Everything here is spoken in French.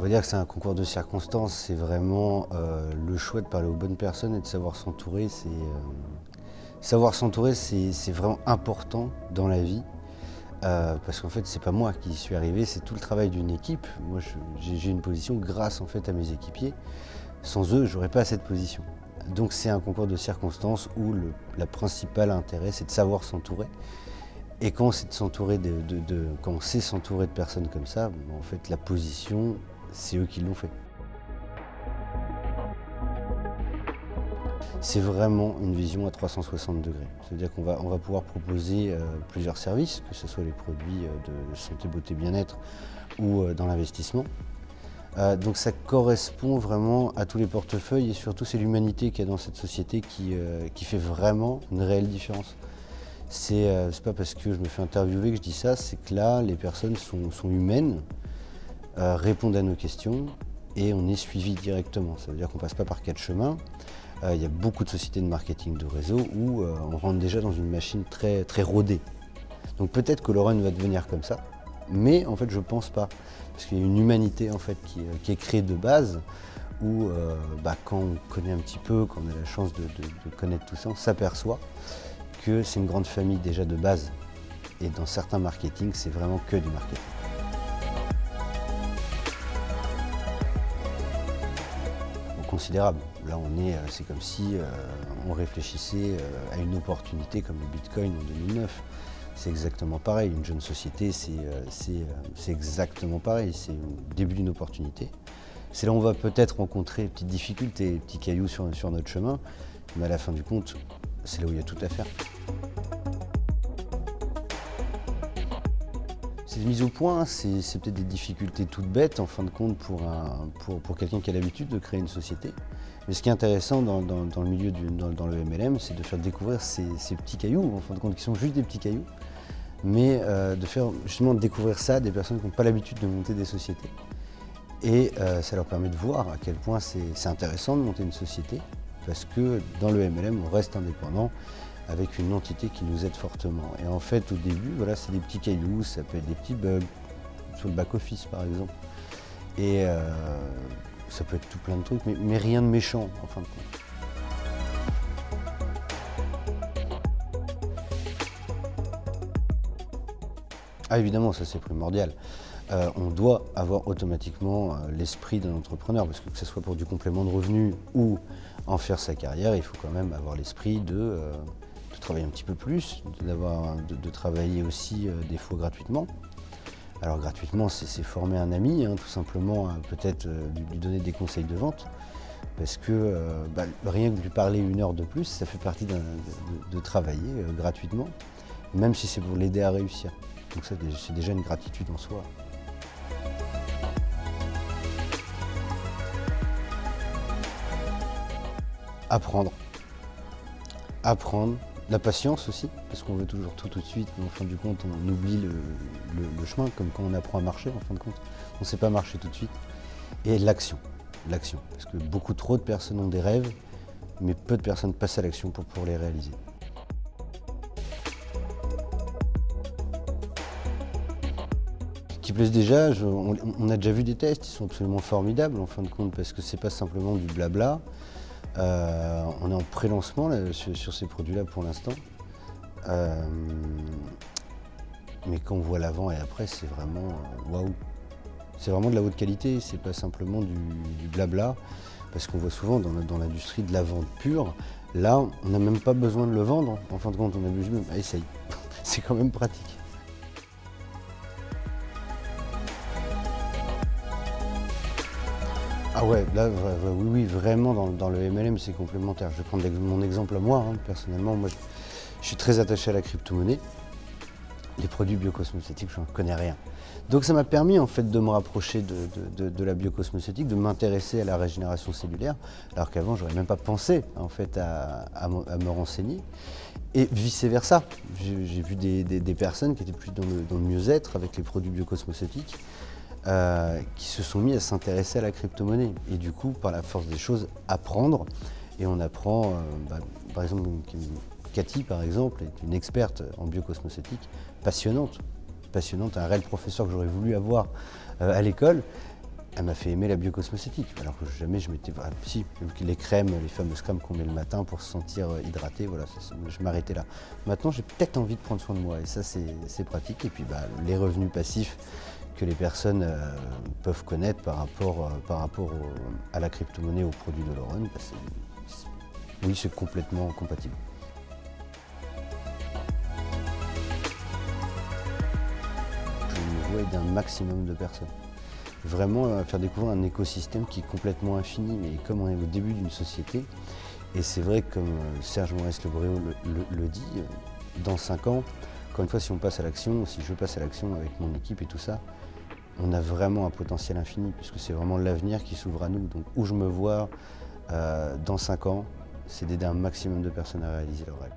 On va dire que c'est un concours de circonstances, c'est vraiment le choix de parler aux bonnes personnes et de savoir s'entourer. Savoir s'entourer, c'est vraiment important dans la vie. Parce qu'en fait, c'est pas moi qui y suis arrivé, c'est tout le travail d'une équipe. Moi, j'ai une position grâce en fait à mes équipiers. Sans eux, j'aurais pas cette position. Donc c'est un concours de circonstances où la principale intérêt, c'est de savoir s'entourer. Et quand c'est de s'entourer quand on sait s'entourer de personnes comme ça, en fait, la position, c'est eux qui l'ont fait. C'est vraiment une vision à 360 degrés. C'est-à-dire qu'on va pouvoir proposer plusieurs services, que ce soit les produits de santé, beauté, bien-être ou dans l'investissement. Donc ça correspond vraiment à tous les portefeuilles et surtout c'est l'humanité qu'il y a dans cette société qui fait vraiment une réelle différence. C'est pas parce que je me fais interviewer que je dis ça, c'est que là les personnes sont humaines, répondent à nos questions et on est suivi directement. Ça veut dire qu'on ne passe pas par quatre chemins. Il y a beaucoup de sociétés de marketing de réseau où on rentre déjà dans une machine très, très rodée. Donc peut-être que Lorraine va devenir comme ça, mais en fait je ne pense pas. Parce qu'il y a une humanité en fait, qui est créée de base où quand on connaît un petit peu, quand on a la chance de connaître tout ça, on s'aperçoit que c'est une grande famille déjà de base. Et dans certains marketing, c'est vraiment que du marketing. Considérable. Là, c'est comme si on réfléchissait à une opportunité comme le Bitcoin en 2009. C'est exactement pareil. Une jeune société, c'est exactement pareil. C'est le début d'une opportunité. C'est là où on va peut-être rencontrer des petites difficultés, des petits cailloux sur notre chemin, mais à la fin du compte, c'est là où il y a tout à faire. Ces mises au point, c'est peut-être des difficultés toutes bêtes en fin de compte pour quelqu'un qui a l'habitude de créer une société. Mais ce qui est intéressant dans le milieu, dans le MLM, c'est de faire découvrir ces petits cailloux, en fin de compte, qui sont juste des petits cailloux, mais de faire justement découvrir ça à des personnes qui n'ont pas l'habitude de monter des sociétés. Et ça leur permet de voir à quel point c'est intéressant de monter une société, parce que dans le MLM, on reste indépendant, avec une entité qui nous aide fortement. Et en fait, au début, voilà, c'est des petits cailloux, ça peut être des petits bugs, sur le back-office par exemple. Et ça peut être tout plein de trucs, mais rien de méchant en fin de compte. Ah évidemment, ça c'est primordial. On doit avoir automatiquement l'esprit d'un entrepreneur, parce que ce soit pour du complément de revenus ou en faire sa carrière, il faut quand même avoir l'esprit de travailler un petit peu plus, de travailler aussi des fois gratuitement. Alors gratuitement, c'est former un ami, tout simplement, peut-être lui donner des conseils de vente, parce que rien que lui parler une heure de plus, ça fait partie de travailler gratuitement, même si c'est pour l'aider à réussir. Donc ça, c'est déjà une gratitude en soi. Apprendre. La patience aussi, parce qu'on veut toujours tout de suite, mais en fin du compte, on oublie le chemin, comme quand on apprend à marcher, en fin de compte. On ne sait pas marcher tout de suite. Et l'action, parce que beaucoup trop de personnes ont des rêves, mais peu de personnes passent à l'action pour les réaliser. Qui plaisent déjà, on a déjà vu des tests, ils sont absolument formidables, en fin de compte, parce que c'est pas simplement du blabla. On est en pré-lancement sur ces produits-là pour l'instant. Mais quand on voit l'avant et après, c'est vraiment waouh. C'est vraiment de la haute qualité, c'est pas simplement du blabla. Parce qu'on voit souvent dans l'industrie de la vente pure, là, on n'a même pas besoin de le vendre. En fin de compte, on a juste même, essaye. C'est quand même pratique. Ah ouais, là, oui, vraiment, dans le MLM, c'est complémentaire. Je vais prendre mon exemple à moi, personnellement. Moi, je suis très attaché à la crypto-monnaie. Les produits biocosmétiques, je n'en connais rien. Donc ça m'a permis, en fait, de me rapprocher de la biocosmétique, de m'intéresser à la régénération cellulaire, alors qu'avant, je n'aurais même pas pensé, en fait, à me renseigner. Et vice-versa. J'ai vu des personnes qui étaient plus dans le mieux-être avec les produits biocosmétiques, qui se sont mis à s'intéresser à la crypto-monnaie et du coup, par la force des choses, apprendre. Et on apprend, par exemple, Cathy, par exemple, est une experte en biocosmétique, passionnante, un réel professeur que j'aurais voulu avoir à l'école. Elle m'a fait aimer la biocosmétique, alors que jamais je m'étais... Ah, si, les crèmes, les fameuses crèmes qu'on met le matin pour se sentir hydraté, voilà, je m'arrêtais là. Maintenant, j'ai peut-être envie de prendre soin de moi, et ça, c'est pratique. Et puis, les revenus passifs que les personnes peuvent connaître par rapport à la crypto-monnaie, aux produits de l'Oron, oui, c'est complètement compatible. Je me vois aider un maximum de personnes. Vraiment faire découvrir un écosystème qui est complètement infini, mais comme on est au début d'une société, et c'est vrai que comme Serge Maurice-Lebréau le dit, dans 5 ans, encore une fois, si on passe à l'action, si je passe à l'action avec mon équipe et tout ça, on a vraiment un potentiel infini, puisque c'est vraiment l'avenir qui s'ouvre à nous. Donc où je me vois dans 5 ans, c'est d'aider un maximum de personnes à réaliser leurs rêves.